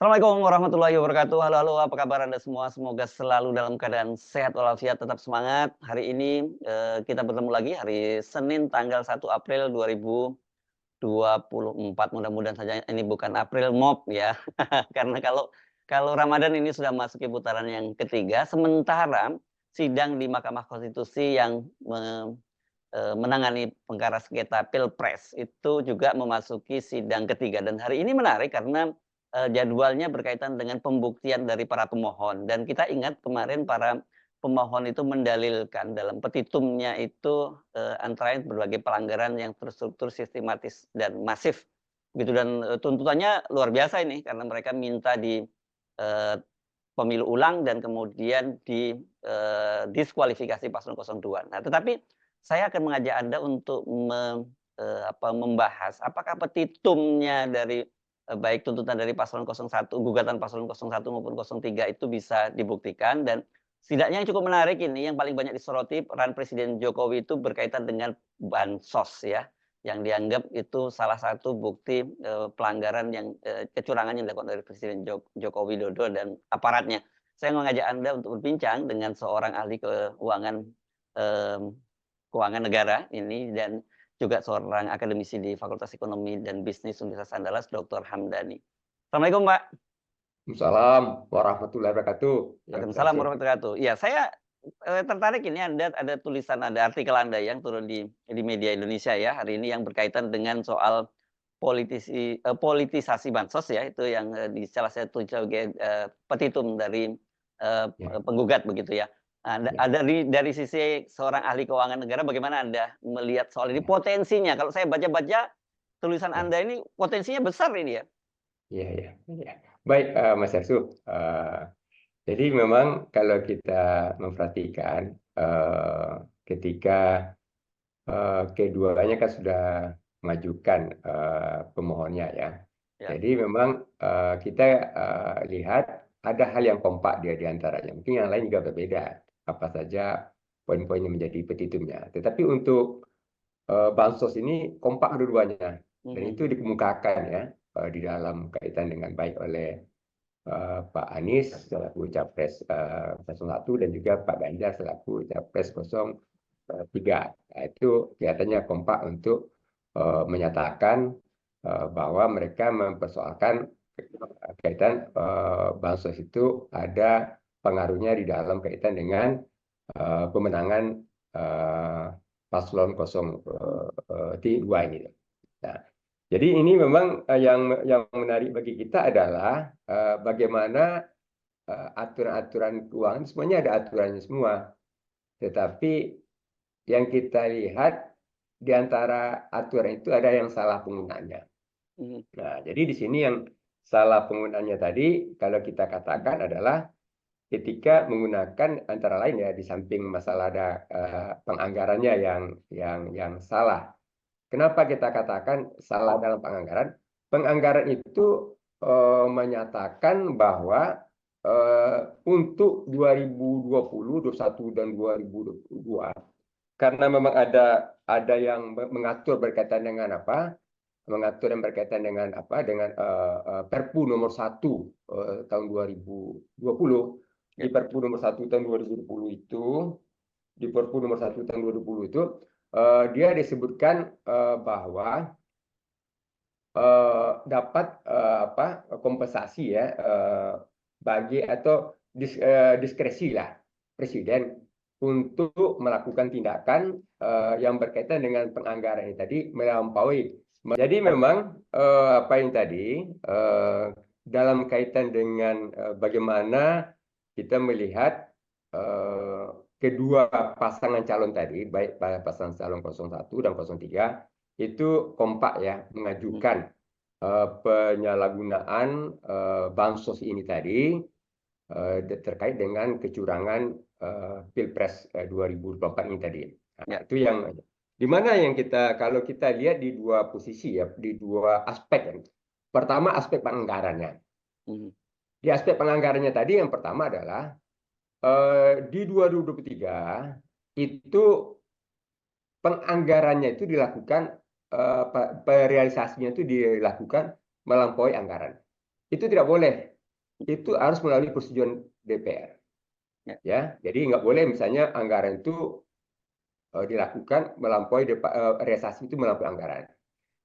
Assalamualaikum warahmatullahi wabarakatuh. Halo, halo, apa kabar Anda semua? Semoga selalu dalam keadaan sehat walafiat, tetap semangat. Hari ini kita bertemu lagi hari Senin tanggal 1 April 2024. Mudah-mudahan saja ini bukan April Mop ya. Karena kalau kalau Ramadan ini sudah masuk ke putaran yang ketiga, sementara sidang di Mahkamah Konstitusi yang menangani perkara sengketa Pilpres itu juga memasuki sidang ketiga dan hari ini menarik karena, jadwalnya berkaitan dengan pembuktian dari para pemohon dan kita ingat kemarin para pemohon itu mendalilkan dalam petitumnya itu, antara lain berbagai pelanggaran yang terstruktur, sistematis, dan masif gitu dan, tuntutannya luar biasa ini karena mereka minta eee, pemilu ulang dan kemudian diskualifikasi paslon 02. Nah tetapi saya akan mengajak Anda untuk membahas apakah petitumnya dari, baik tuntutan dari paslon 01, gugatan paslon 01 maupun 03 itu bisa dibuktikan dan setidaknya yang cukup menarik ini yang paling banyak disoroti peran Presiden Jokowi itu berkaitan dengan bansos ya, yang dianggap itu salah satu bukti, pelanggaran yang, kecurangan yang dilakukan oleh Presiden Joko Widodo dan aparatnya. Saya mengajak Anda untuk berbincang dengan seorang ahli keuangan, mmm keuangan negara ini dan juga seorang akademisi di Fakultas Ekonomi dan Bisnis Universitas Andalas, Dr. Hamdani. Assalamualaikum, Pak. Waalaikumsalam warahmatullahi wabarakatuh. Ya, terima Waalaikumsalam kasih. warahmatullahi wabarakatuh. Iya, saya, tertarik ini ada tulisan, ada artikel Anda yang turun di media Indonesia ya, hari ini yang berkaitan dengan soal politisasi bansos ya, itu yang, di salah satu sebagai, petitum dari, Ya, penggugat begitu ya. Ada ya, dari sisi seorang ahli keuangan negara bagaimana Anda melihat soal ini? ya, Potensinya kalau saya baca-baca tulisan ya, Anda ini potensinya besar ini ya? ya, ya, ya. Baik, Mas Yarsu. Jadi memang kalau kita memperhatikan ketika keduanya kan sudah mengajukan pemohonnya ya. Ya. Jadi memang kita lihat ada hal yang kompak dia di antaranya. Mungkin yang lain juga berbeda. Apa saja poin-poin yang menjadi petitumnya. Tetapi untuk bansos ini kompak dua-duanya dan Mhm. itu dikemukakan ya di dalam kaitan dengan baik oleh Pak Anies selaku Capres 01 dan juga Pak Ganjar selaku Capres 03. Nah, itu kelihatannya kompak untuk menyatakan bahwa mereka mempersoalkan kaitan bansos itu ada pengaruhnya di dalam kaitan dengan pemenangan eh, paslon 02 ini. Nah, jadi ini memang yang menarik bagi kita adalah bagaimana aturan-aturan keuangan semuanya ada aturannya semua. Tetapi yang kita lihat di antara aturan itu ada yang salah penggunaannya. Mhm. Nah, jadi di sini yang salah penggunaannya tadi kalau kita katakan adalah ketika menggunakan antara lain ya di samping masalah ada penganggarannya yang salah. Kenapa kita katakan salah dalam penganggaran? Penganggaran itu menyatakan bahwa untuk 2020, 21 dan 2022 karena memang ada yang mengatur berkaitan dengan apa? Mengatur yang berkaitan dengan apa? Dengan Perpu nomor 1 tahun 2020. Di Ya. Perpu nomor 1 tahun 2020 itu, di Perpu nomor 1 tahun 2020 itu dia disebutkan bahwa dapat apa kompensasi ya bagi atau diskresi lah presiden untuk melakukan tindakan yang berkaitan dengan penganggaran ini tadi melampaui. Jadi memang apa yang tadi dalam kaitan dengan bagaimana kita melihat eh, kedua pasangan calon tadi, baik pasangan calon 01 dan 03 itu kompak ya Mhm. mengajukan penyalahgunaan bansos ini tadi terkait dengan kecurangan Pilpres 2024 ini tadi. Nah, Ya. itu yang di mana yang kita kalau kita lihat di dua posisi ya, di dua aspek ya. Pertama aspek penganggarannya. Mhm. Di aspek penganggarannya tadi yang pertama adalah di 2023 itu penganggarannya itu dilakukan realisasinya itu dilakukan melampaui anggaran. Itu tidak boleh. itu harus melalui persetujuan DPR. Ya. Ya, jadi nggak boleh misalnya anggaran itu dilakukan melampaui realisasi itu melampaui anggaran.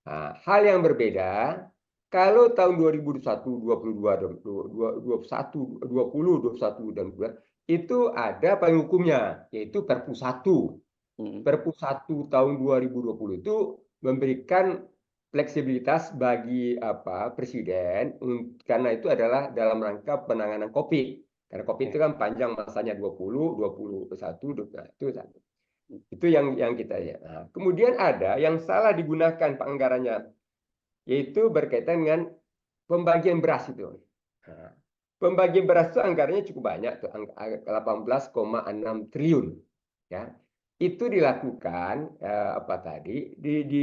Nah, hal yang berbeda kalau tahun 2021, 22, 21, 20, 21 dan 22 itu ada payung hukumnya yaitu Perpu 1. Perpu 1 tahun 2020 itu memberikan fleksibilitas bagi presiden karena itu adalah dalam rangka penanganan COVID. Karena COVID itu kan panjang masanya 20, 21, 21. Itu yang kita lihat. Nah, kemudian ada yang salah digunakan anggarannya, yaitu berkaitan dengan pembagian beras itu. Nah, pembagian beras itu anggarannya cukup banyak tuh, 18,6 triliun. Ya, itu dilakukan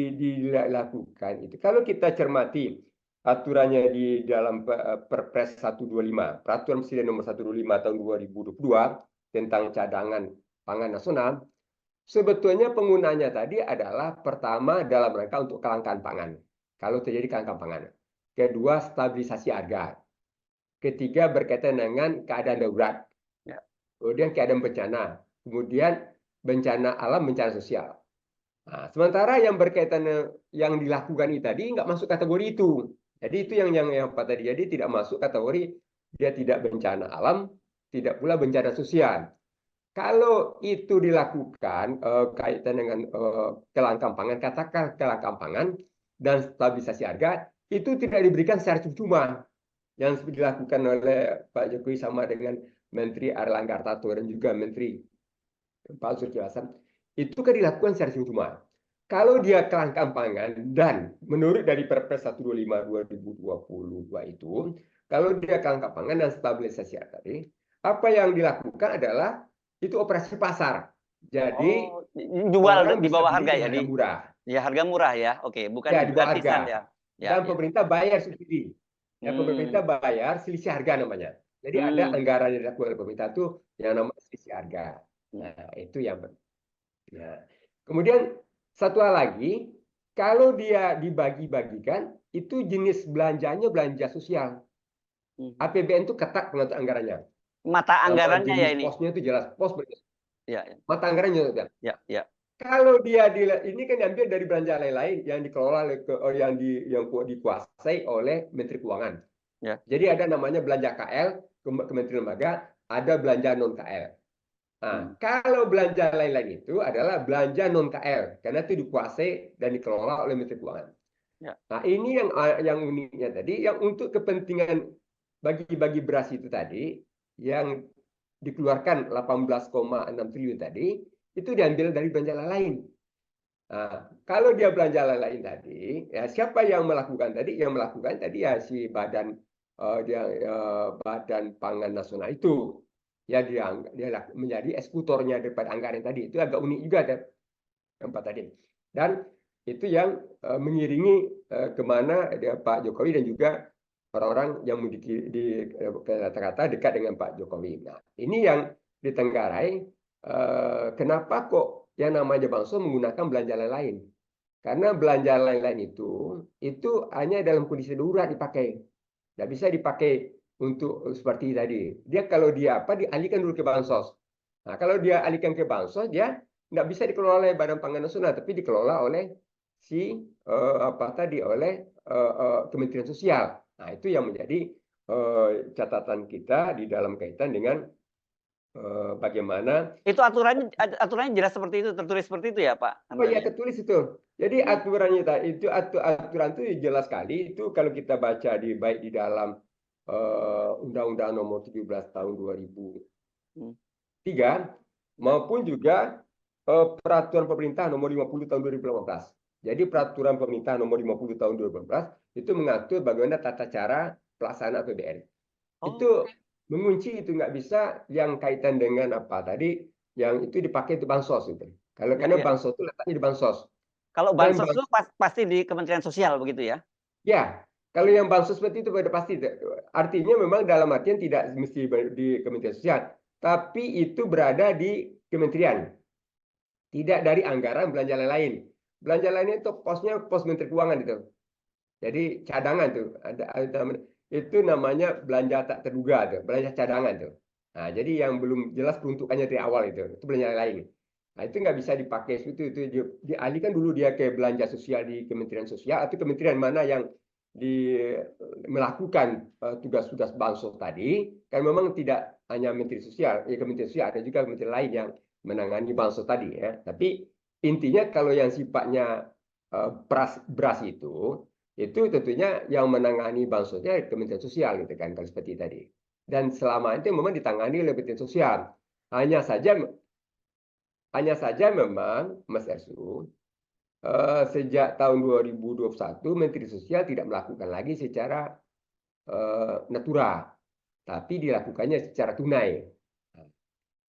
dilakukan itu. Kalau kita cermati aturannya di dalam Perpres 125, Peraturan Presiden Nomor 125 tahun 2022 tentang cadangan pangan nasional. Sebetulnya penggunanya tadi adalah pertama dalam rangka untuk kelangkaan pangan. Kalau terjadi kelangkaan pangan. Kedua, stabilisasi harga. Ketiga, berkaitan dengan keadaan darurat. Ya. Kemudian keadaan bencana. Kemudian bencana alam, bencana sosial. Nah, sementara yang berkaitan yang dilakukan ini tadi nggak masuk kategori itu. Jadi itu yang apa tadi? Jadi tidak masuk kategori dia tidak bencana alam, tidak pula bencana sosial. Kalau itu dilakukan kaitan dengan kelangkaan pangan, katakan kelangkaan pangan dan stabilisasi harga, itu tidak diberikan secara cuma-cuma. Yang dilakukan oleh Pak Jokowi sama dengan Menteri Airlangga Hartarto dan juga Menteri Pak Zulkifli Hasan, itu kan dilakukan secara cuma-cuma. Kalau dia kelangkaan pangan dan menurut dari Perpres 125 2022 itu, kalau dia kelangkaan pangan dan stabilisasi harga tadi, apa yang dilakukan adalah itu operasi pasar. Jadi Oh, jual orang di bisa bawah beli harga ya, dengan harga murah. ya harga murah ya. Oke, bukan Ya, di bawah gratisan harga. ya. Ya, Dan ya. pemerintah bayar subsidi. Ya, pemerintah Hmm. bayar selisih harga namanya. Jadi ada Hmm. anggaran yang dilakukan oleh pemerintah itu yang namanya selisih harga. Hmm. Nah, itu yang nah, kemudian satu hal lagi, kalau dia dibagi-bagikan, itu jenis belanjanya belanja sosial. Hmm. APBN itu ketat pengatur anggarannya. Mata Nama anggarannya ya jenis ini. posnya itu jelas. Pos Ya, ya, mata anggarannya. ya, ya. Kalau dia ini kan diambil dari belanja lain-lain yang dikelola oleh yang dikuasai oleh Menteri Keuangan. Ya. Jadi ada namanya belanja KL, Kementerian Lembaga, ada belanja non KL. Nah, Hmm. kalau belanja lain-lain itu adalah belanja non KL karena itu dikuasai dan dikelola oleh Menteri Keuangan. Ya. Nah, ini yang uniknya tadi, yang untuk kepentingan bagi-bagi beras itu tadi, yang dikeluarkan 18,6 triliun tadi, itu diambil dari belanja lain. Nah, kalau dia belanja lain tadi, ya siapa yang melakukan tadi? Yang melakukan tadi ya si Badan Pangan Nasional itu. Ya dia menjadi eksekutornya daripada anggaran tadi. Itu agak unik juga tempat tadi. Dan itu yang mengiringi kemana Pak Jokowi dan juga orang-orang yang di kata-kata dekat dengan Pak Jokowi. Nah, ini yang ditenggarai kenapa kok yang namanya bansos menggunakan belanja lain-lain. Karena belanja lain-lain itu hanya dalam kondisi darurat dipakai. Tidak bisa dipakai untuk seperti tadi. Dia kalau dia dialihkan dulu ke bansos. Nah, kalau dia alihkan ke bansos, dia tidak bisa dikelola oleh Badan Pangan Nasional, tapi dikelola oleh Kementerian Sosial. Nah, itu yang menjadi catatan kita di dalam kaitan dengan bagaimana. Itu aturannya jelas seperti itu, tertulis seperti itu ya, Pak Oh Anton ya, ya? tertulis itu. Jadi Hmm. aturannya itu aturan itu jelas sekali itu kalau kita baca baik di dalam Undang-Undang Nomor 17 Tahun 2003 Hmm. Ya. maupun juga Peraturan Pemerintah Nomor 50 Tahun 2018. Jadi Peraturan Pemerintah Nomor 50 Tahun 2018 itu mengatur bagaimana tata cara pelaksanaan APBN. Oh, Itu mengunci itu nggak bisa yang kaitan dengan apa tadi yang itu dipakai itu bansos itu. Kalau ya, karena ya. bansos itu letaknya di bansos. Kalau Dan bansos itu pasti di Kementerian Sosial begitu ya? ya, kalau yang bansos seperti itu pada pasti. Artinya memang dalam artian tidak mesti di Kementerian Sosial, tapi itu berada di kementerian, tidak dari anggaran belanja lain. Belanja lainnya itu posnya pos Menteri Keuangan itu. Jadi cadangan tuh ada itu namanya belanja tak terduga tuh, belanja cadangan tuh. Nah, jadi yang belum jelas peruntukannya dari awal itu belanja lain. Nah, itu nggak bisa dipakai itu dialihkan dulu dia ke belanja sosial di Kementerian Sosial atau kementerian mana yang di melakukan tugas-tugas bansos tadi. Kan memang tidak hanya Menteri Sosial, ya Kementerian Sosial ada juga kementerian lain yang menangani bansos tadi ya. Tapi intinya kalau yang sifatnya beras itu tentunya yang menangani bansosnya Kementerian Sosial gitu kan kalau seperti tadi. Dan selama itu memang ditangani oleh Kementerian Sosial. Hanya saja memang Mas Ersu sejak tahun 2021 Menteri Sosial tidak melakukan lagi secara natura, tapi dilakukannya secara tunai.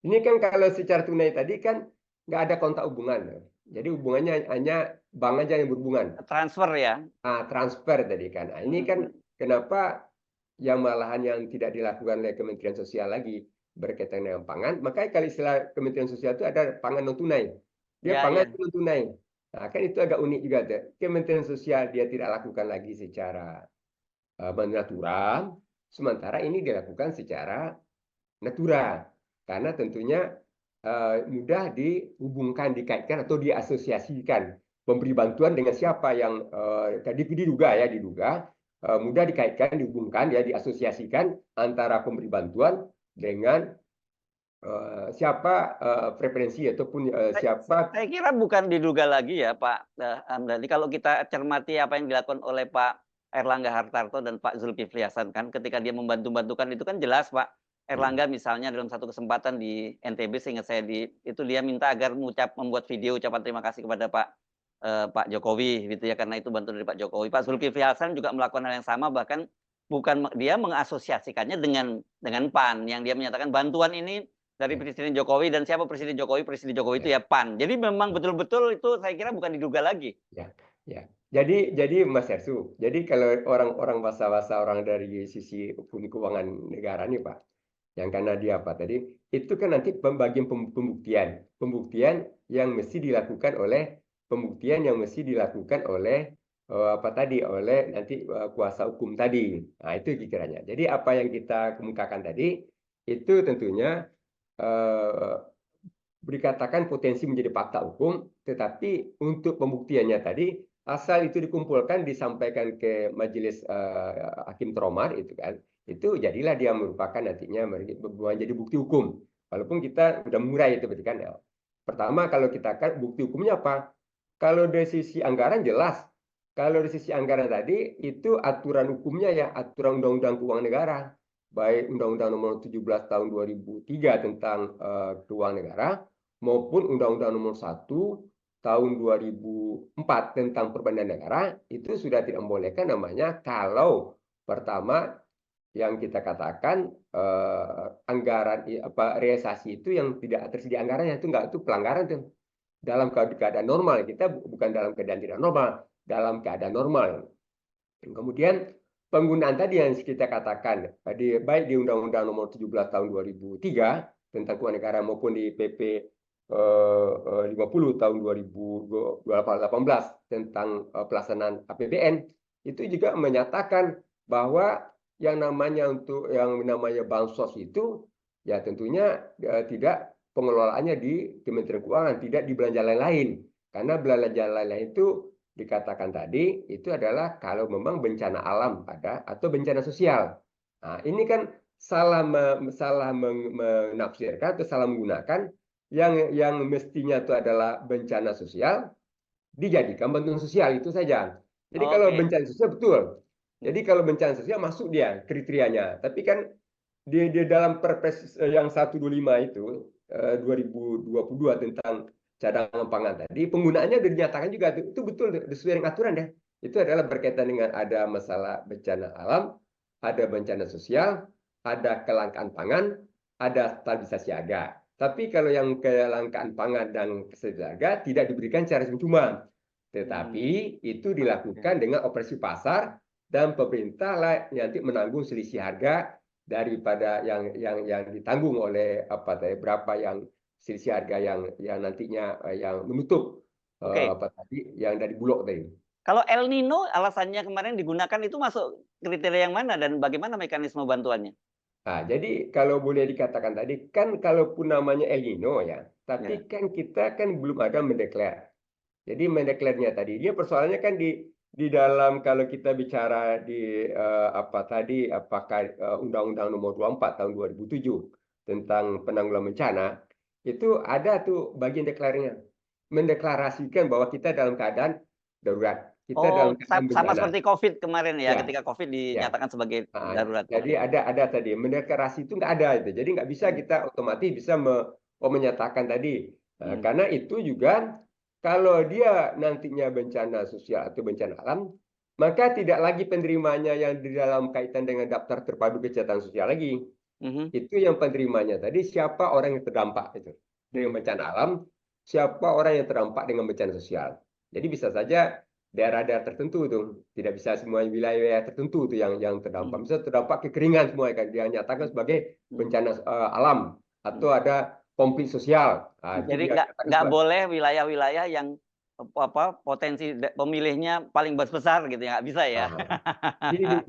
Ini kan kalau secara tunai tadi kan nggak ada kontak hubungan. Jadi hubungannya hanya bank aja yang berhubungan. Transfer ya. Transfer tadi kan. Nah, ini kan kenapa yang malahan yang tidak dilakukan oleh Kementerian Sosial lagi berkaitan dengan pangan. Makanya kalau istilah Kementerian Sosial itu ada pangan non tunai. Dia Ya, pangan ya. non tunai. Nah, kan itu agak unik juga tuh. Kementerian Sosial dia tidak lakukan lagi secara natural, sementara ini dilakukan secara natural. Karena tentunya mudah dihubungkan, dikaitkan atau diasosiasikan memberi bantuan dengan siapa yang tadi diduga mudah dikaitkan, dihubungkan, ya diasosiasikan antara pemberi bantuan dengan siapa preferensi ataupun siapa. Saya kira bukan diduga lagi ya Pak Hamdani. Kalau kita cermati apa yang dilakukan oleh Pak Erlangga Hartarto dan Pak Zulkifli Hasan kan ketika dia membantu-bantukan itu kan jelas Pak Erlangga misalnya dalam satu kesempatan di NTB seingat saya itu dia minta agar membuat video ucapan terima kasih kepada Pak Jokowi gitu ya karena itu bantuan dari Pak Jokowi. Pak Zulkifli Hasan juga melakukan hal yang sama bahkan bukan dia mengasosiasikannya dengan PAN yang dia menyatakan bantuan ini dari Presiden Jokowi dan siapa Presiden Jokowi itu ya PAN. Jadi memang betul-betul itu saya kira bukan diduga lagi. Ya. Jadi Mas Ersu, jadi kalau orang-orang bahasa orang dari sisi hukum keuangan negara nih Pak, yang karena dia apa tadi, itu kan nanti pembagian pembuktian yang mesti dilakukan oleh apa tadi oleh nanti kuasa hukum tadi. Nah itu pikirannya. Jadi apa yang kita kemukakan tadi itu tentunya dikatakan potensi menjadi fakta hukum, tetapi untuk pembuktiannya tadi asal itu dikumpulkan disampaikan ke majelis hakim terhormat itu kan, itu jadilah dia merupakan nantinya menjadi bukti hukum. Walaupun kita sudah murai itu berarti kan ya. Pertama kalau kita kan bukti hukumnya apa? Kalau dari sisi anggaran jelas. Kalau dari sisi anggaran tadi itu aturan hukumnya ya aturan Undang-Undang Keuangan Negara, baik Undang-Undang Nomor 17 Tahun 2003 tentang Keuangan Negara maupun Undang-Undang Nomor 1 Tahun 2004 tentang Perbandingan Negara itu sudah tidak membolehkan namanya kalau pertama yang kita katakan anggaran realisasi itu yang tidak tersedia anggarannya itu pelanggaran tuh. Dalam keadaan normal kita bukan dalam keadaan tidak normal, dalam keadaan normal. Kemudian penggunaan tadi yang kita katakan baik di Undang-Undang Nomor 17 Tahun 2003 tentang keuangan negara maupun di PP 50 tahun 2018 tentang pelaksanaan APBN itu juga menyatakan bahwa yang namanya bansos itu ya tentunya tidak pengelolaannya di Kementerian Keuangan, tidak di belanja lain-lain. Karena belanja lain-lain itu dikatakan tadi itu adalah kalau memang bencana alam ada atau bencana sosial. Nah, ini kan salah menafsirkan atau salah menggunakan yang mestinya itu adalah bencana sosial dijadikan bantuan sosial itu saja. Jadi kalau bencana sosial betul. Jadi kalau bencana sosial masuk dia kriterianya. Tapi kan di dalam Perpres yang 125 itu 2022 tentang cadangan pangan tadi penggunaannya sudah dinyatakan juga itu betul sesuai dengan aturan ya. Itu adalah berkaitan dengan ada masalah bencana alam, ada bencana sosial, ada kelangkaan pangan, ada stabilisasi harga. Tapi kalau yang kelangkaan pangan dan kesejahteraan harga tidak diberikan secara cuma, tetapi itu dilakukan dengan operasi pasar dan pemerintah lah nanti menanggung selisih harga daripada yang ditanggung oleh berapa yang selisih harga yang nantinya yang menutup apa tadi yang dari Bulog tadi. Kalau El Nino alasannya kemarin digunakan itu masuk kriteria yang mana dan bagaimana mekanisme bantuannya? Nah, jadi kalau boleh dikatakan tadi, kan kalaupun namanya El Nino ya, Ya. tapi kan kita kan belum ada mendeklar. Jadi mendeklarnya tadi, dia persoalannya kan di dalam kalau kita bicara di apa tadi, apakah Undang-Undang Nomor 24 tahun 2007 tentang penanggulangan bencana, itu ada tuh bagian deklarasinya, mendeklarasikan bahwa kita dalam keadaan darurat, kita dalam Oh, keadaan sama bencana. seperti COVID kemarin ya, Ya, ketika COVID ya. dinyatakan sebagai Nah, darurat. jadi Oke. ada tadi mendeklarasi itu nggak ada itu, jadi nggak bisa Hmm, kita otomatis bisa menyatakan tadi. hmm, Karena itu juga kalau dia nantinya bencana sosial atau bencana alam, maka tidak lagi penerimanya yang di dalam kaitan dengan daftar terpadu kesejahteraan sosial lagi. mhm, Itu yang penerimanya tadi siapa orang yang terdampak itu dengan hmm, bencana alam, siapa orang yang terdampak dengan bencana sosial. Jadi bisa saja daerah-daerah tertentu tuh, tidak bisa semua wilayah tertentu tuh yang terdampak. hmm, Misal terdampak kekeringan semua kan dia nyatakan hmm, sebagai hmm, bencana alam atau hmm. ada konflik sosial. Nah, itu Jadi dia nyatakan nggak sebagai boleh wilayah-wilayah yang potensi pemilihnya paling besar gitu ya, nggak bisa ya.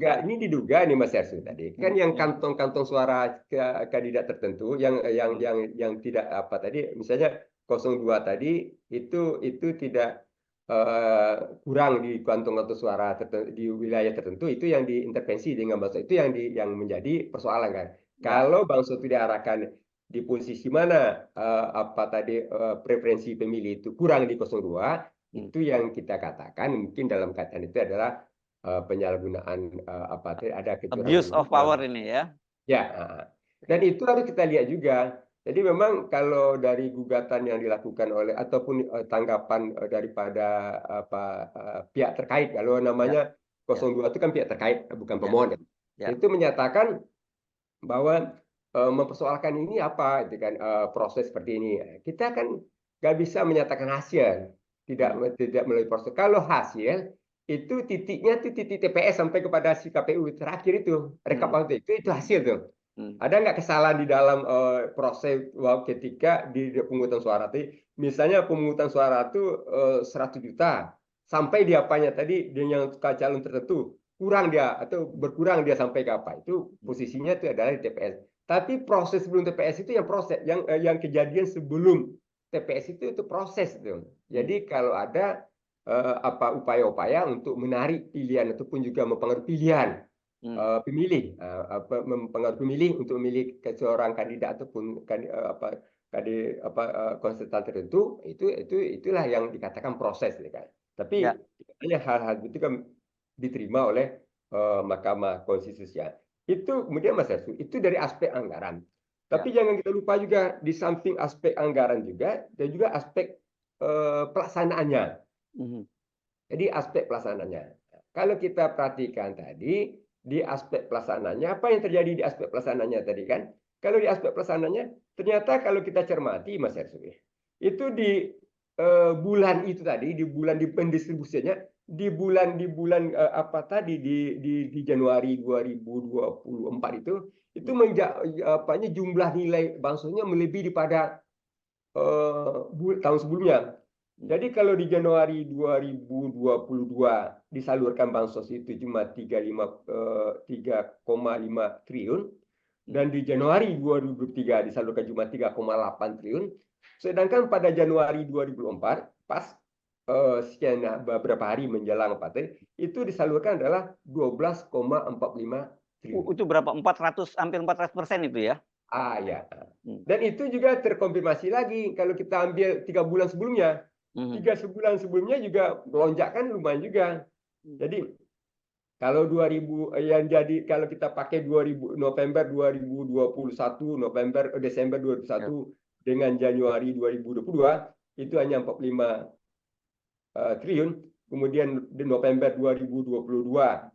nah, ini diduga nih Mas Ersu tadi kan Hmm, yang hmm, kantong-kantong suara kandidat tertentu yang hmm, tidak apa tadi misalnya 02 tadi itu tidak eh, kurang di kantong-kantong suara di wilayah tertentu itu yang diintervensi dengan bahasa itu yang menjadi persoalan kan. ya. Kalau bangsa itu diarahkan di posisi mana apa tadi preferensi pemilih itu kurang di 02 Hmm. itu yang kita katakan mungkin dalam kaitan itu adalah penyalahgunaan apa tadi ada Abuse kecurangan of power ini ya. ya dan Oke. itu harus kita lihat juga jadi memang kalau dari gugatan yang dilakukan oleh ataupun tanggapan daripada apa pihak terkait kalau Ya, namanya ya, 02 itu kan pihak terkait bukan ya, pemohon kan. ya. Itu menyatakan bahwa mempersoalkan ini apa itu kan proses seperti ini kita kan nggak bisa menyatakan hasil tidak Hmm, tidak melalui proses kalau hasil itu titiknya tuh titik TPS sampai kepada si KPU terakhir itu hmm, rekapitulasi itu hasil tuh hmm, ada nggak kesalahan di dalam proses ketika di pemungutan suara tadi misalnya pemungutan suara itu 100 juta sampai di apanya tadi dengan calon tertentu kurang dia atau berkurang dia sampai ke apa itu hmm. posisinya itu adalah di TPS tapi proses sebelum TPS itu yang proses yang kejadian sebelum TPS itu proses itu Hmm, jadi kalau ada apa upaya-upaya untuk menarik pilihan ataupun juga mempengaruhi pilihan hmm. pemilih mempengaruhi pemilih untuk memilih ke seorang kandidat ataupun konsultan tertentu itulah yang dikatakan proses ya kan Ya, tapi hanya hal-hal itu kan diterima oleh Mahkamah Konstitusi. Itu kemudian Mas Ersu, itu dari aspek anggaran. ya. Tapi jangan kita lupa juga di samping aspek anggaran juga dan juga aspek pelaksanaannya. Mhm, Jadi aspek pelaksanaannya. Kalau kita perhatikan tadi di aspek pelaksanaannya apa yang terjadi di aspek pelaksanaannya tadi kan? Kalau di aspek pelaksanaannya ternyata kalau kita cermati Mas Ersu itu di bulan itu tadi di bulan di pendistribusinya di bulan apa tadi di Januari 2024 itu hmm, apanya jumlah nilai bansosnya melebihi daripada tahun sebelumnya. hmm, Jadi kalau di Januari 2022 disalurkan bansos itu cuma 3,5 triliun hmm. dan di Januari 2023 disalurkan cuma 3,8 triliun, sedangkan pada Januari 2024 pas sekian beberapa hari menjelang apa tadi itu disalurkan adalah 12,45 triliun. Itu berapa? 400, hampir 400% itu ya? Ya. Hmm, Dan itu juga terkonfirmasi lagi kalau kita ambil 3 bulan sebelumnya. mhm, 3 bulan sebelumnya juga melonjakkan lumayan juga. hmm, Jadi kalau 2000 yang jadi kalau kita pakai 2000 November 2021, Desember ya. 2021 dengan Januari 2022 itu hanya 45 triliun. Kemudian di November 2022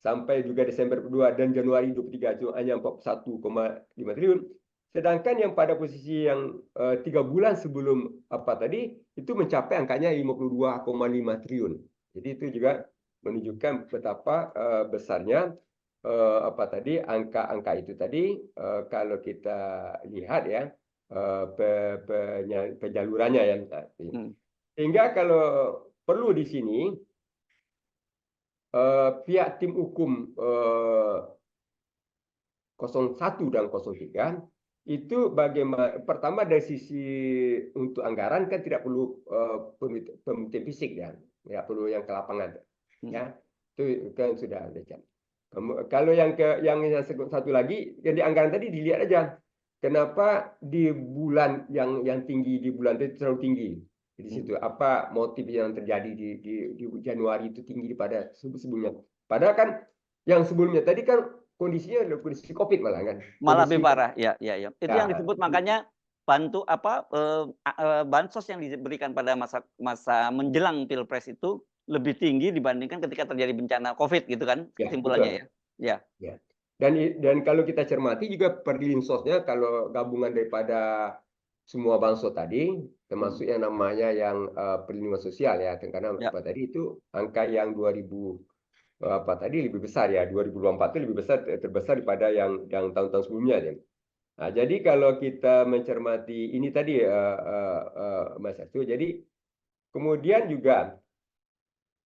sampai juga Desember 2 dan Januari 23 itu hanya 41,5 triliun. Sedangkan yang pada posisi yang 3 bulan sebelum apa tadi itu mencapai angkanya 52,5 triliun. Jadi itu juga menunjukkan betapa besarnya apa tadi angka-angka itu tadi kalau kita lihat ya penyalurannya ya. Hmm, Sehingga kalau perlu di sini pihak tim hukum 01 dan 03 itu bagaimana, pertama dari sisi untuk anggaran kan tidak perlu pembuktian fisik ya, tidak perlu yang ke lapangan ya, itu kan sudah ada kan. Kalau yang satu lagi yang di anggaran tadi dilihat aja kenapa di bulan yang tinggi di bulan itu terlalu tinggi di situ, apa motif yang terjadi di Januari itu tinggi daripada sebelumnya, padahal kan yang sebelumnya tadi kan kondisinya adalah kondisi COVID malah kan. Malah Kondisi lebih parah, ya, ya, ya. Itu yang ya, disebut makanya bansos yang diberikan pada masa menjelang Pilpres itu lebih tinggi dibandingkan ketika terjadi bencana COVID gitu kan ya kesimpulannya betul. ya. Ya. Ya. Dan kalau kita cermati juga perlinsosnya kalau gabungan daripada semua bansos tadi, termasuk yang namanya yang perlindungan sosial ya, karena Ya. apa tadi itu angka yang 2000 apa tadi lebih besar ya, 2024 itu lebih besar, terbesar daripada yang tahun-tahun sebelumnya ya. Nah, jadi kalau kita mencermati ini tadi Mas Arsu, jadi kemudian juga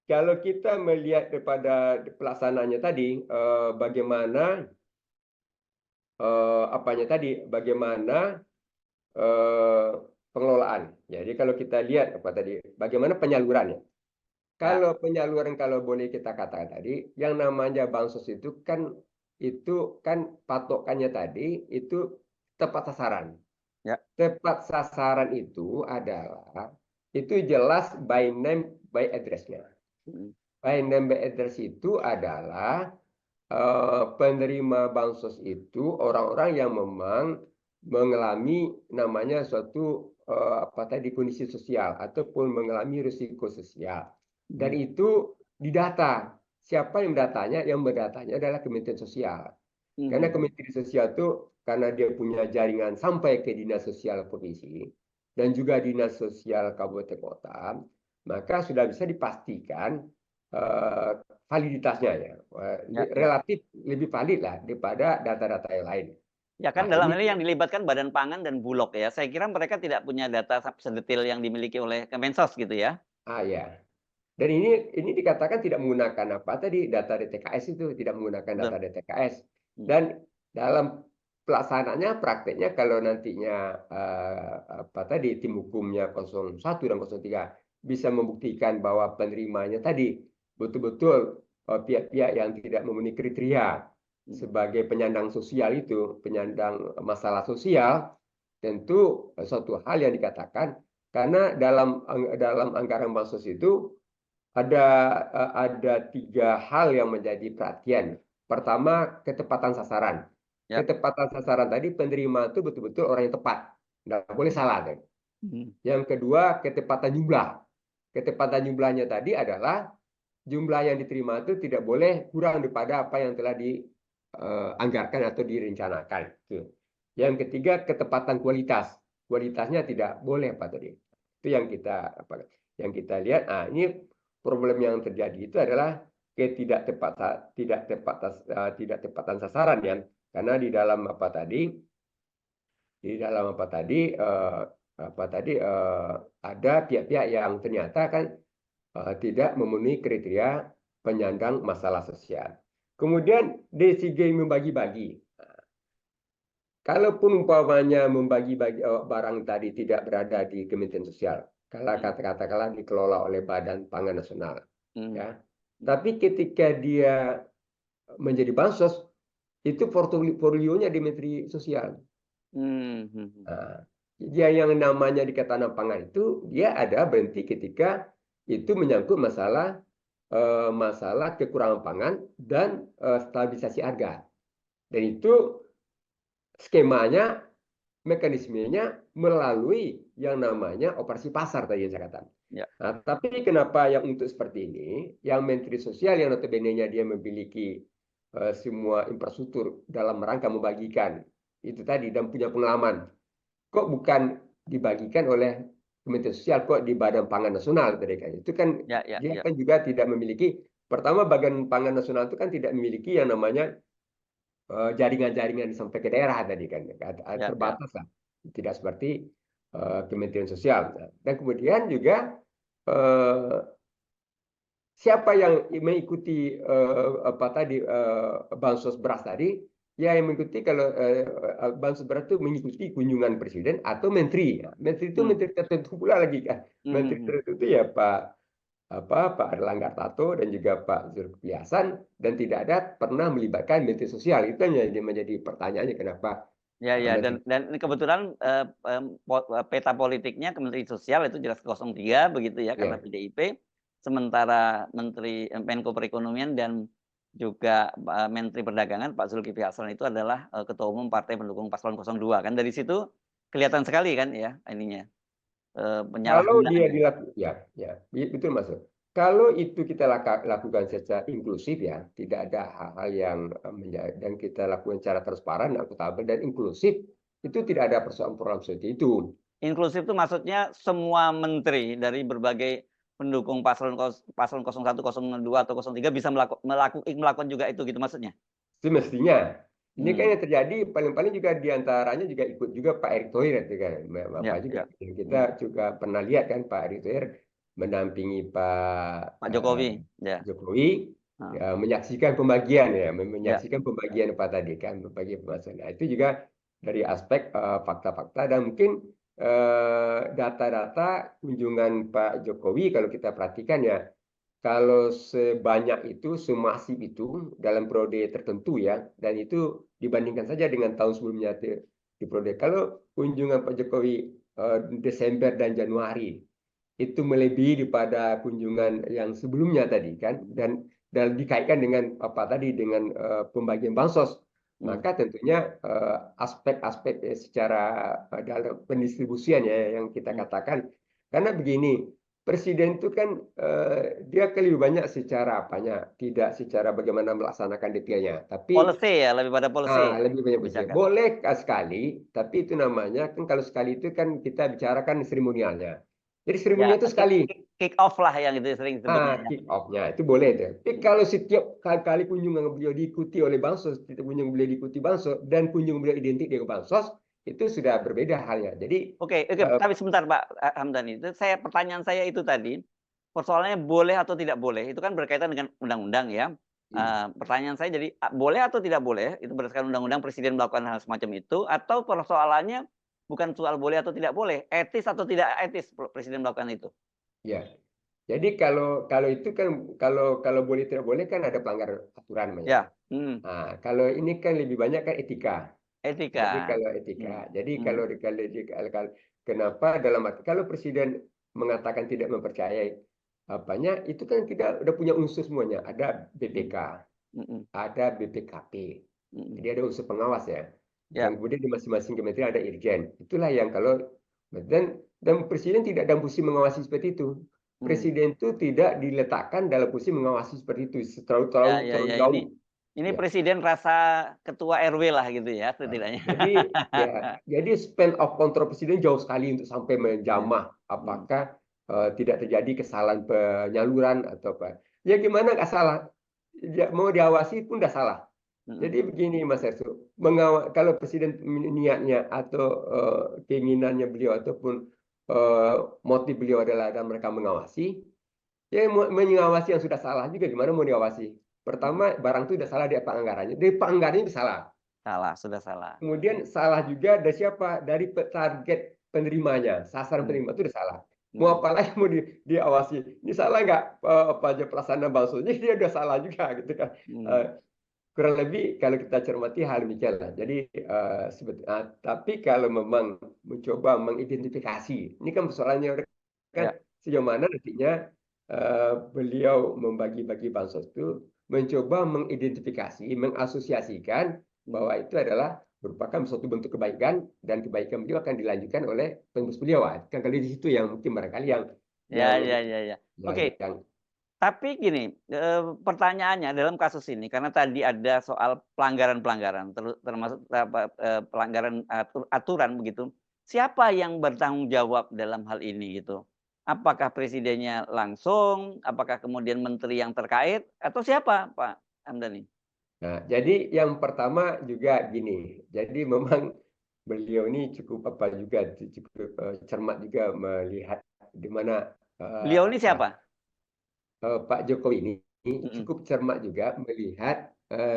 kalau kita melihat daripada pelaksanaannya tadi, bagaimana bagaimana pengelolaan. Jadi kalau kita lihat apa tadi, bagaimana penyalurannya. Ya. Kalau boleh kita katakan tadi, yang namanya bansos itu kan patokannya tadi itu tepat sasaran. Ya. Tepat sasaran itu adalah itu jelas by name by address-nya. By name by address itu adalah penerima bansos itu orang-orang yang memang mengalami namanya suatu kondisi sosial ataupun mengalami risiko sosial. Dan itu didata. Siapa yang mendatanya? Yang mendatanya adalah Kementerian Sosial. Karena Kementerian Sosial itu karena dia punya jaringan sampai ke Dinas Sosial Provinsi dan juga Dinas Sosial Kabupaten Kota, maka sudah bisa dipastikan validitasnya ya. Relatif lebih valid lah daripada data-data yang lain. Ya kan dalam hal ini yang dilibatkan Badan Pangan dan Bulog ya. Saya kira mereka tidak punya data sedetail yang dimiliki oleh Kemensos gitu ya. Ya. Dan ini dikatakan tidak menggunakan apa tadi data DTKS itu, tidak menggunakan data DTKS. Dan dalam pelaksanaannya prakteknya kalau nantinya tim hukumnya 01 dan 03 bisa membuktikan bahwa penerimanya tadi betul-betul pihak-pihak yang tidak memenuhi kriteria sebagai penyandang sosial itu, penyandang masalah sosial, tentu suatu hal yang dikatakan karena dalam anggaran bansos itu ada 3 hal yang menjadi perhatian. Pertama, ketepatan sasaran. Ketepatan sasaran tadi penerima itu betul-betul orang yang tepat, nggak boleh salah kan. Yang kedua, ketepatan jumlah. Ketepatan jumlahnya tadi adalah jumlah yang diterima itu tidak boleh kurang daripada apa yang telah dianggarkan atau direncanakan. Yang ketiga, ketepatan kualitas. Kualitasnya tidak boleh apa tadi. Itu yang kita lihat. Nah, ini problem yang terjadi itu adalah tepatan sasaran ya. Karena di dalam ada pihak-pihak yang ternyata kan tidak memenuhi kriteria penyandang masalah sosial. Kemudian dari segi membagi-bagi. Kalaupun umpamanya membagi-bagi barang tadi tidak berada di Kementerian Sosial, kalau katakanlah dikelola oleh Badan Pangan Nasional, ya. Tapi ketika dia menjadi bansos, itu portfolionya di Menteri Sosial. Dia yang namanya di Ketahanan Pangan itu dia ada berhenti ketika itu menyangkut masalah kekurangan pangan dan stabilisasi harga. Dan itu skemanya, mekanismenya melalui yang namanya operasi pasar tadi yang saya katakan. Nah, tapi kenapa yang untuk seperti ini, yang Menteri Sosial yang notabene-nya dia memiliki semua infrastruktur dalam rangka membagikan itu tadi dan punya pengalaman, kok bukan dibagikan oleh Kementerian Sosial, kok di Badan Pangan Nasional tadi kan? Itu kan dia kan juga tidak memiliki. Pertama, Badan Pangan Nasional itu kan tidak memiliki yang namanya jaringan-jaringan sampai ke daerah tadi kan, terbatas lah, tidak seperti Kementerian Sosial. Dan kemudian juga siapa yang mengikuti bansos beras tadi? Ya, yang mengikuti kalau bansos beras itu mengikuti kunjungan presiden atau menteri. Nah, menteri itu Hmm. menteri tertentu pula lagi kan. Menteri tertentu ya Pak Erlangga Tarto dan juga Pak Zulkifli Hasan, dan tidak ada pernah melibatkan menteri sosial. Itu yang menjadi pertanyaannya kenapa Ya, ya, menteri. dan ini kebetulan peta politiknya Kementerian Sosial itu jelas 03 begitu ya karena Ya, PDIP, sementara Menko Perekonomian dan juga Menteri Perdagangan Pak Zulkifli Hasan itu adalah Ketua Umum Partai Pendukung Paslon 02 kan, dari situ kelihatan sekali kan ya ininya kalau dia penyalahgunaan. dilakukan, ya, betul Mas. Kalau itu kita lakukan secara inklusif ya, tidak ada hal-hal yang dan kita lakukan secara transparan, akuntabel dan inklusif, itu tidak ada persoalan-persoalan seperti itu. Inklusif itu maksudnya semua menteri dari berbagai pendukung paslon 01, 02 atau 03 bisa melakukan juga itu gitu maksudnya. Semestinya. Ini kan Hmm. yang terjadi paling-paling juga diantaranya juga ikut juga Pak Erick Thohir itu kan, Bapak Ya, juga. ya. Kita Hmm. juga pernah lihat kan Pak Erick Thohir mendampingi Pak Pak Jokowi, ya. Jokowi, Nah, ya, menyaksikan pembagian ya, ya. menyaksikan pembagian apa tadi kan, membagi pemasaran. Nah, itu juga dari aspek fakta-fakta dan mungkin data-data kunjungan Pak Jokowi kalau kita perhatikan ya, kalau sebanyak itu, semasif itu dalam periode tertentu ya, dan itu dibandingkan saja dengan tahun sebelumnya di periode. Kalau kunjungan Pak Jokowi Desember dan Januari itu melebihi daripada kunjungan yang sebelumnya tadi kan, dan dikaitkan dengan apa tadi dengan pembagian bansos, Hmm. maka tentunya aspek-aspek secara dalam pendistribusian ya yang kita Hmm. katakan, karena begini. Presiden itu kan dia kan lebih banyak secara apanya, tidak secara bagaimana melaksanakan detailnya, tapi Policy ya, lebih pada policy lebih banyak presiden. kebijakan. Boleh sekali, tapi itu namanya kan kalau sekali itu kan kita bicarakan seremonialnya. Jadi Ya, seremonial itu sekali, kick off lah yang itu sering disebutnya ya. kick off-nya itu boleh deh. Tapi kalau setiap kali kunjungan beliau diikuti oleh bansos, setiap kunjungan beliau diikuti bansos dan kunjungan beliau identik dengan bansos, itu sudah berbeda halnya. Jadi Oke, oke, tapi sebentar Pak Hamdani, itu pertanyaan saya itu tadi, persoalannya boleh atau tidak boleh, itu kan berkaitan dengan undang-undang ya. Pertanyaan saya jadi, boleh atau tidak boleh, itu berdasarkan undang-undang presiden melakukan hal semacam itu, atau persoalannya bukan soal boleh atau tidak boleh, etis atau tidak etis presiden melakukan itu? ya, jadi kalau itu kan kalau boleh tidak boleh kan ada pelanggaran aturan namanya. Ya, Nah, kalau ini kan lebih banyak kan etika. Jadi etika. kalau etika, Hmm, jadi hmm, kenapa dalam arti kalau presiden mengatakan tidak mempercayai apanya, itu kan kita udah punya unsur semuanya. Ada hmm, BPK, hmm, ada BPKP, hmm. jadi ada unsur pengawas ya. Dan Ya, kemudian di masing-masing kementerian ada irjen. Itulah yang kalau dan presiden tidak dalam posisi mengawasi seperti itu. hmm. Presiden itu tidak diletakkan dalam posisi mengawasi seperti itu terlalu terlalu Ya, ya, terlalu ya, jauh. ini Ya. presiden rasa ketua RW lah gitu ya Nah, setidaknya. jadi span of control presiden jauh sekali untuk sampai Ya. menjamah Hmm. apakah tidak terjadi kesalahan penyaluran atau apa. Ya gimana nggak salah? Ya, mau diawasi pun nggak salah. Hmm. Jadi begini Mas Erso, kalau presiden niatnya atau keinginannya beliau ataupun motif beliau adalah dan mereka mengawasi, ya mengawasi yang sudah salah juga gimana mau diawasi? Hmm. Pertama barang itu sudah salah dari penganggarannya, dari penganggarannya itu salah. Salah, sudah salah. Kemudian salah juga dari siapa? Dari target penerimanya, sasaran Hmm. penerima itu udah salah. Mau Hmm. apa lagi mau diawasi? Ini salah nggak apa aja pelaksanaan bansosnya dia udah salah juga gitu kan. Hmm. Eh, Kurang lebih kalau kita cermati hal demikian lah. Jadi tapi kalau memang mencoba mengidentifikasi, ini kan persoalannya kan Ya. sejauh mana nantinya beliau membagi-bagi bansos itu mencoba mengidentifikasi, mengasosiasikan Hmm. bahwa itu adalah merupakan suatu bentuk kebaikan dan kebaikan beliau akan dilanjutkan oleh pengurus beliau. Kan kali di situ yang mungkin barangkali Ya, yang ya, ya, ya. yang, Oke, yang tapi gini, pertanyaannya dalam kasus ini karena tadi ada soal pelanggaran-pelanggaran, termasuk pelanggaran aturan begitu. Siapa yang bertanggung jawab dalam hal ini gitu? Apakah presidennya langsung? Apakah kemudian menteri yang terkait? Atau siapa, Pak Hamdani? Nah, jadi yang pertama juga gini, jadi memang beliau ini cukup apa juga cukup cermat juga melihat di mana Beliau ini apa siapa? Pak Jokowi ini Mm-mm. cukup cermat juga melihat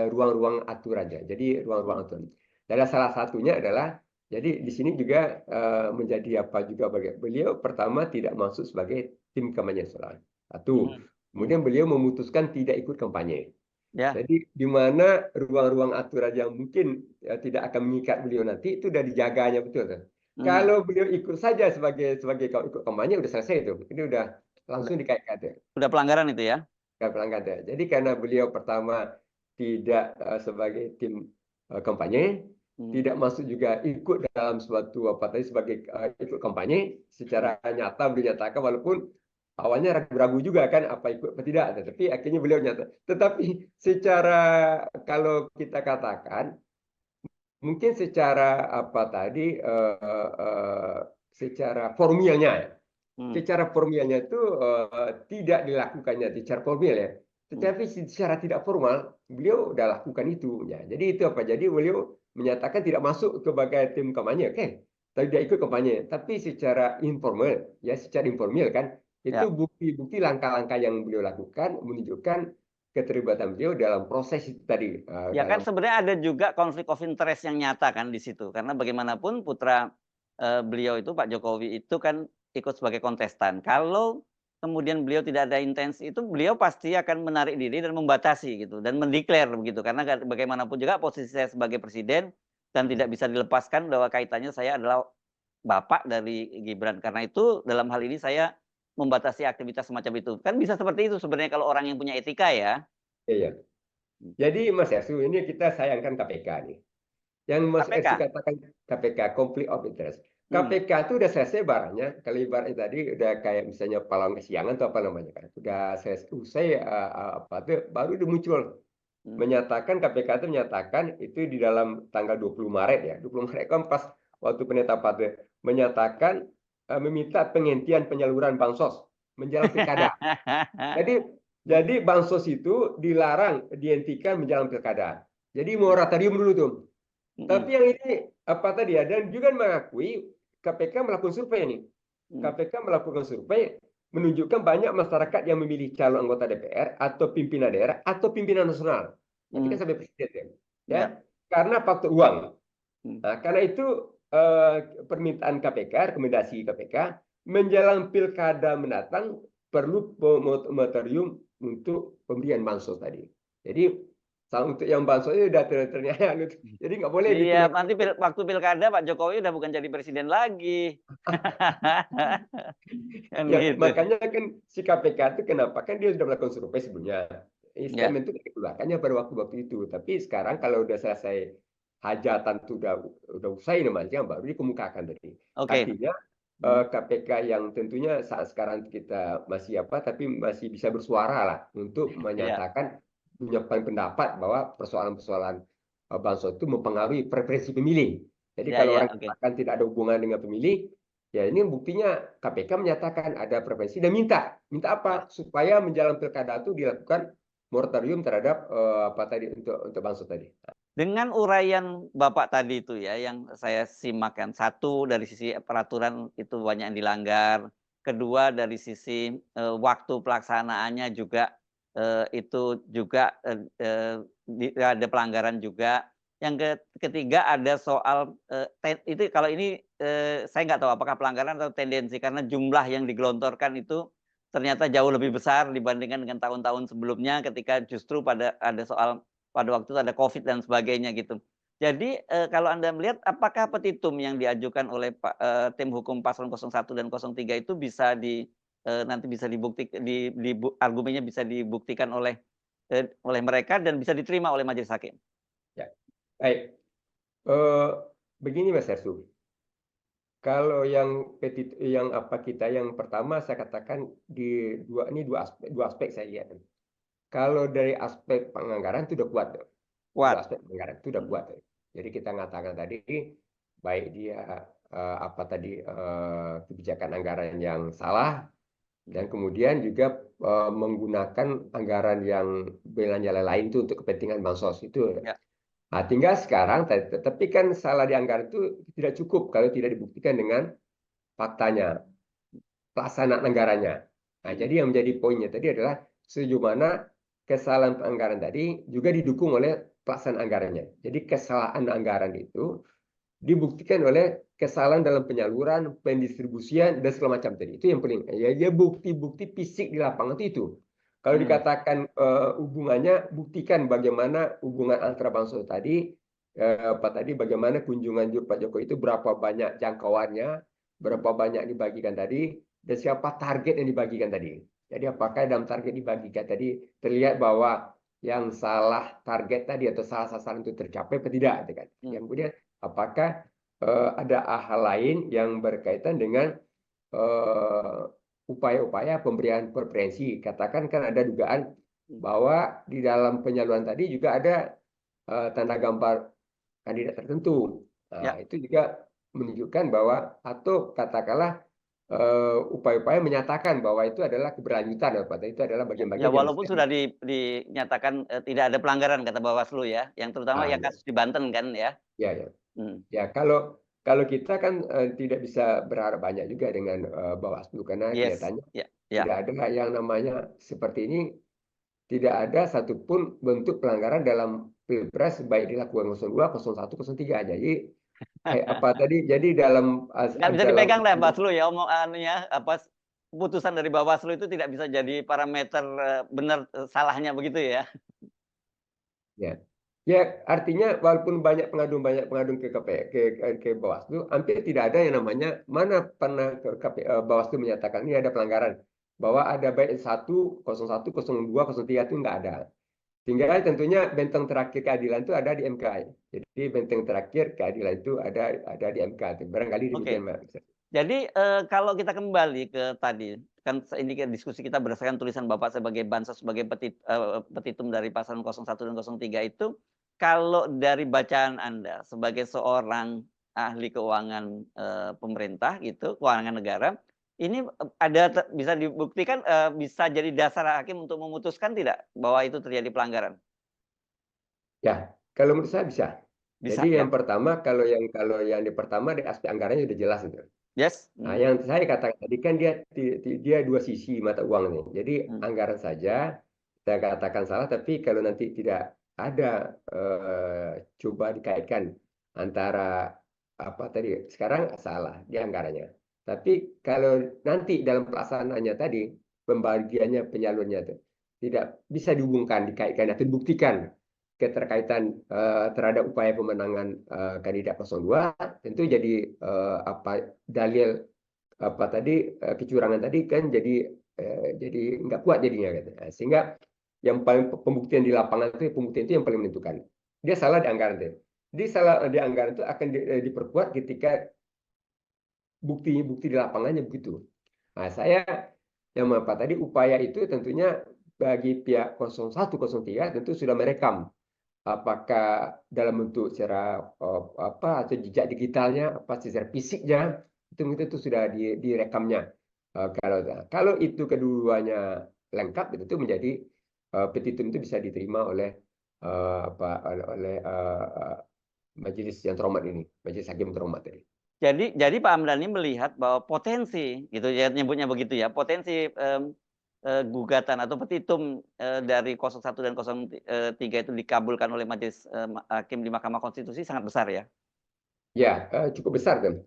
ruang-ruang aturannya. Jadi ruang-ruang aturan. Dan salah satunya adalah jadi di sini juga menjadi apa juga bagi beliau pertama tidak masuk sebagai tim kampanye nasional. Satu. Mm-mm. Mm. Kemudian beliau memutuskan tidak ikut kampanye. Ya. Jadi di mana ruang-ruang aturan yang mungkin tidak akan mengikat beliau nanti itu sudah dijaganya betul tuh. Mm. Kalau beliau ikut saja sebagai ikut kampanye udah selesai itu. Ini udah Udah, langsung dikait-kait tuh. udah pelanggaran itu ya. Pelanggan. Jadi karena beliau pertama tidak sebagai tim kampanye, Mm. tidak masuk juga ikut dalam suatu apa tadi sebagai ikut kampanye, secara nyata beliau nyatakan walaupun awalnya ragu-ragu juga kan apa ikut apa tidak, tetapi akhirnya beliau nyata. Tetapi secara kalau kita katakan mungkin secara apa tadi secara formilnya ya. Mm. Secara formilnya itu tidak dilakukannya secara formal ya, Mm. tetapi secara tidak formal beliau sudah lakukan itu ya. Jadi itu apa? Jadi beliau menyatakan tidak masuk sebagai tim kampanye, oke, tidak ikut kampanye, tapi secara informal ya, secara informal kan, itu Ya. bukti-bukti langkah-langkah yang beliau lakukan menunjukkan keterlibatan beliau dalam proses itu tadi Ya kan dalam sebenarnya ada juga konflik of interest yang nyata kan di situ. Karena bagaimanapun putra beliau itu Pak Jokowi itu kan ikut sebagai kontestan. Kalau kemudian beliau tidak ada intensi itu, beliau pasti akan menarik diri dan membatasi gitu dan mendeklar begitu. Karena bagaimanapun juga posisi saya sebagai presiden dan tidak bisa dilepaskan bahwa kaitannya saya adalah bapak dari Gibran. Karena itu dalam hal ini saya membatasi aktivitas semacam itu. Kan bisa seperti itu sebenarnya kalau orang yang punya etika ya. ya, ya. Jadi Mas Yasu, ini kita sayangkan KPK nih. Yang Mas Ersu KPK. katakan KPK, conflict of interest. Hmm. KPK itu udah selesai barangnya. Kalau ibaratnya tadi udah kayak misalnya pahlawan kesiangan atau apa namanya kan. Udah selesai, usai apa tuh baru dia muncul Hmm. menyatakan KPK itu menyatakan itu di dalam tanggal 20 Maret ya. 20 Maret kan pas waktu penetapan tuh menyatakan meminta penghentian penyaluran bansos menjelang pilkada. Jadi bansos itu dilarang dihentikan menjelang pilkada. Jadi moratorium dulu tuh. Mm-mm. Tapi yang ini apa tadi ya, dan juga mengakui KPK melakukan survei ini. Mm. KPK melakukan survei menunjukkan banyak masyarakat yang memilih calon anggota DPR atau pimpinan daerah atau pimpinan nasional. Nanti kan Mm. sampai presiden ya. Ya. Karena faktor uang. Mm. Nah, karena itu permintaan KPK, rekomendasi KPK menjelang pilkada mendatang perlu moratorium untuk pemberian bansos tadi. Jadi untuk yang bansos itu sudah ternyata jadi nggak boleh Iya, diturunkan. nanti waktu pilkada Pak Jokowi udah bukan jadi presiden lagi. Kan Ya, gitu. makanya kan si KPK itu kenapa kan dia sudah melakukan survei sebelumnya. Ya. Statement itu dikeluarkannya pada waktu-waktu itu. Tapi sekarang kalau udah selesai hajatan itu udah usai namanya baru dikemukakan tadi. Oke. Artinya Mm. KPK yang tentunya saat sekarang kita masih apa tapi masih bisa bersuara lah untuk Iya. menyatakan menyampaikan pendapat bahwa persoalan-persoalan bansos itu mempengaruhi preferensi pemilih. Jadi Ya, kalau ya, orang oke. katakan tidak ada hubungan dengan pemilih, ya ini buktinya KPK menyatakan ada preferensi dan minta Ya. apa supaya menjelang pilkada itu dilakukan moratorium terhadap apa tadi untuk bansos tadi. Dengan uraian Bapak tadi itu ya, yang saya simakkan. Satu, dari sisi peraturan itu banyak yang dilanggar. Kedua, dari sisi waktu pelaksanaannya juga itu juga ada pelanggaran juga. Yang ketiga ada soal itu kalau ini saya nggak tahu apakah pelanggaran atau tendensi karena jumlah yang digelontorkan itu ternyata jauh lebih besar dibandingkan dengan tahun-tahun sebelumnya ketika justru ada soal pada waktu itu ada COVID dan sebagainya gitu. Jadi kalau Anda melihat apakah petitum yang diajukan oleh tim hukum paslon 01 dan 03 itu bisa nanti bisa dibuktikan argumennya bisa dibuktikan oleh mereka dan bisa diterima oleh majelis hakim. Ya, baik. Eh, begini Mas Hersu, kalau yang apa kita yang pertama saya katakan di dua aspek saya lihat. Kalau dari aspek penganggaran itu udah kuat, dua Kuat. aspek penganggaran itu udah kuat. Jadi kita mengatakan tadi baik dia apa tadi kebijakan anggaran yang salah dan kemudian juga menggunakan anggaran yang belanja lain itu untuk kepentingan bansos itu. Ya. Nah, tinggal sekarang, tapi kan salah di anggaran itu tidak cukup kalau tidak dibuktikan dengan faktanya, pelaksanaan anggarannya. Nah, jadi yang menjadi poinnya tadi adalah sejauh mana kesalahan anggaran tadi juga didukung oleh pelaksanaan anggarannya. Jadi kesalahan anggaran itu dibuktikan oleh kesalahan dalam penyaluran, pendistribusian, dan segala macam tadi. Itu yang paling, ya bukti-bukti fisik di lapangan itu. Kalau dikatakan hubungannya, buktikan bagaimana hubungan antara bansos tadi, bagaimana kunjungan Pak Jokowi itu, berapa banyak jangkauannya, berapa banyak dibagikan tadi, dan siapa target yang dibagikan tadi. Jadi apakah dalam target dibagikan tadi terlihat bahwa yang salah target tadi atau salah sasaran itu tercapai atau tidak, gitu kan? Yang kemudian apakah ada hal lain yang berkaitan dengan upaya-upaya pemberian preferensi. Katakan kan ada dugaan bahwa di dalam penyaluran tadi juga ada tanda gambar kandidat tertentu. Nah, itu juga menunjukkan bahwa, atau katakanlah upaya-upaya menyatakan bahwa itu adalah keberlanjutan, itu adalah Ya, bagian-bagian yang walaupun sudah dinyatakan tidak ada pelanggaran kata Bawaslu ya, yang terutama yang kasus di Banten kan ya. Ya. Ya, kalau kita kan tidak bisa berharap banyak juga dengan Bawaslu, karena kelihatannya tidak ada yang namanya seperti ini, tidak ada satupun bentuk pelanggaran dalam Pilpres baik dilakukan 02, 01, 03. Jadi jadi dalam nggak bisa dipegang lah Bawaslu ya, keputusan dari Bawaslu itu tidak bisa jadi parameter benar salahnya begitu ya. Ya, artinya walaupun banyak pengaduan ke Bawaslu, hampir tidak ada yang namanya mana pernah Bawaslu menyatakan ini ada pelanggaran, bahwa ada baik 1, 01, 02, 03 itu nggak ada. Tinggal tentunya benteng terakhir keadilan itu ada di MK. Jadi benteng terakhir keadilan itu ada di MK. Barangkali demikian, Mbak. Jadi kalau kita kembali ke tadi, kan ini diskusi kita berdasarkan tulisan Bapak sebagai bansos, sebagai petitum dari paslon 01 dan 03 itu, kalau dari bacaan Anda sebagai seorang ahli keuangan pemerintah gitu, keuangan negara, ini bisa dibuktikan bisa jadi dasar hakim untuk memutuskan tidak bahwa itu terjadi pelanggaran? Ya, kalau menurut saya bisa. Bisa Jadi ya. yang pertama, kalau yang di pertama di aspek anggarannya sudah jelas itu. Yes. Nah, yang saya katakan tadi kan dia dua sisi mata uang nih. Jadi anggaran saja saya katakan salah, tapi kalau nanti tidak ada coba dikaitkan antara apa tadi, sekarang salah di anggarannya. Tapi kalau nanti dalam pelaksanaannya tadi, pembagiannya, penyalurnya itu tidak bisa dihubungkan, dikaitkan atau dibuktikan keterkaitan terhadap upaya pemenangan kandidat 02, tentu jadi dalil kecurangan tadi kan jadi nggak kuat jadinya gitu. Sehingga yang paling pembuktian di lapangan itu, pembuktian itu yang paling menentukan. Dia salah di anggaran itu. Dia salah di anggaran itu akan diperkuat ketika bukti di lapangannya begitu. Nah, saya yang tadi upaya itu tentunya bagi pihak 01, 03 tentu sudah merekam, apakah dalam bentuk secara atau jejak digitalnya, secara fisiknya, itu sudah direkamnya. Kalau itu keduanya lengkap, itu menjadi petitum itu bisa diterima oleh majelis yang terhormat ini, majelis hakim terhormat tadi. Jadi Pak Hamdani melihat bahwa potensi, gitu ya, nyebutnya begitu ya, potensi gugatan atau petitum dari 01 dan 03 itu dikabulkan oleh majelis hakim di Mahkamah Konstitusi sangat besar ya? Ya, cukup besar kan.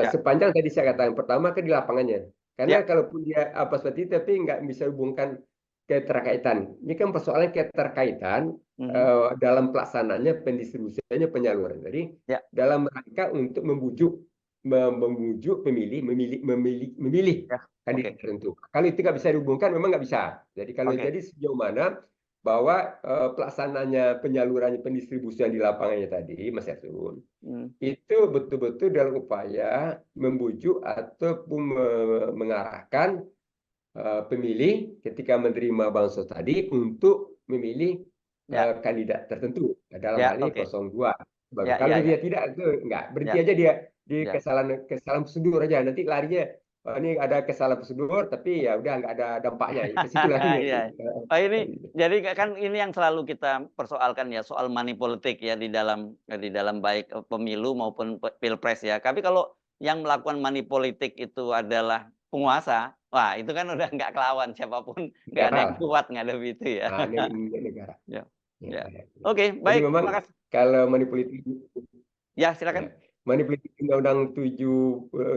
Sepanjang tadi saya katakan, pertama kan di lapangannya. Karena kalaupun dia seperti itu, tapi nggak bisa hubungkan keterkaitan. Ini kan persoalan keterkaitan dalam pelaksanaannya, pendistribusiannya, penyaluran. Jadi dalam rangka untuk membujuk memilih kandidat tertentu. Kalau itu nggak bisa dihubungkan, memang nggak bisa. Jadi kalau jadi sejauh mana bahwa pelaksananya, penyalurannya, pendistribusian di lapangannya tadi, Mas Yasun, itu betul-betul dalam upaya membujuk ataupun mengarahkan pemilih ketika menerima bansos tadi untuk memilih kandidat tertentu, dalam hal ini 02. Kalau dia tidak, itu enggak, berhenti aja dia di kesalahan prosedur aja, nanti larinya ini ada kesalahan prosedur, tapi ya udah nggak ada dampaknya, ke situ larinya. Ini jadi kan ini yang selalu kita persoalkan ya, soal money politik ya di dalam baik pemilu maupun pilpres ya. Tapi kalau yang melakukan money politik itu adalah penguasa, wah itu kan udah nggak kelawan siapapun, nggak ada yang kalah. kuat ngadepi itu ya. Nah, ini negara. Ya, Ya, ya. ya. Oke, Jadi baik, memang terima kasih. kalau manipulatif Ya, ya, silakan. manipulatif Undang-Undang 7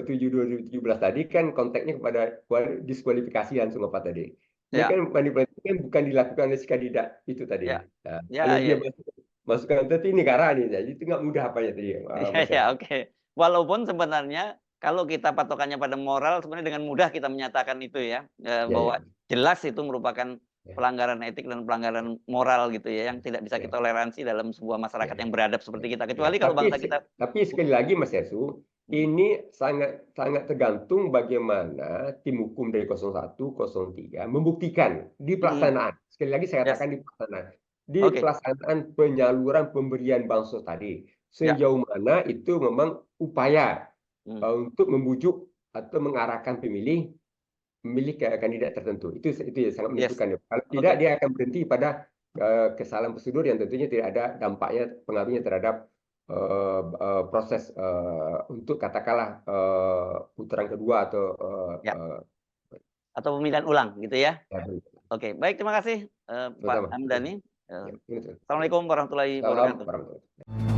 2017 tadi kan konteksnya kepada diskualifikasi langsung apa tadi. Ini Ya, kan manipulatif kan bukan dilakukan oleh si kandidat itu tadi. ya, Nah, kalau ya, dia ya. masukkan itu negara nih, jadi itu nggak mudah apanya tadi, Iya, Mas ya, Heru. oke. Walaupun sebenarnya kalau kita patokannya pada moral, sebenarnya dengan mudah kita menyatakan itu ya, Ya, bahwa ya, jelas itu merupakan ya, pelanggaran etik dan pelanggaran moral gitu ya, yang tidak bisa ya, kita toleransi dalam sebuah ya, masyarakat yang beradab ya, seperti kita. ya. Kecuali kalau bangsa kita. Tapi sekali lagi Mas Heru, ini sangat sangat tergantung bagaimana tim hukum dari 01, 03 membuktikan di Mhm, pelaksanaan. Sekali lagi saya yes, katakan di pelaksanaan. Di oke, pelaksanaan penyaluran pemberian bansos tadi. ya, Sejauh mana itu memang upaya mhm, untuk membujuk atau mengarahkan pemilih memilih ke kandidat tertentu. Itu yang sangat yes, menentukan. Kalau tidak oke. dia akan berhenti pada kesalahan prosedur yang tentunya tidak ada dampaknya pengaruhnya terhadap proses untuk katakanlah putaran kedua atau Ya, atau pemilihan ulang gitu ya. ya, Oke, baik, terima kasih, Pak sama-sama. Hamdani. Ya, itu. Ya. Assalamualaikum warahmatullahi Salam wabarakatuh. warahmatullahi wabarakatuh.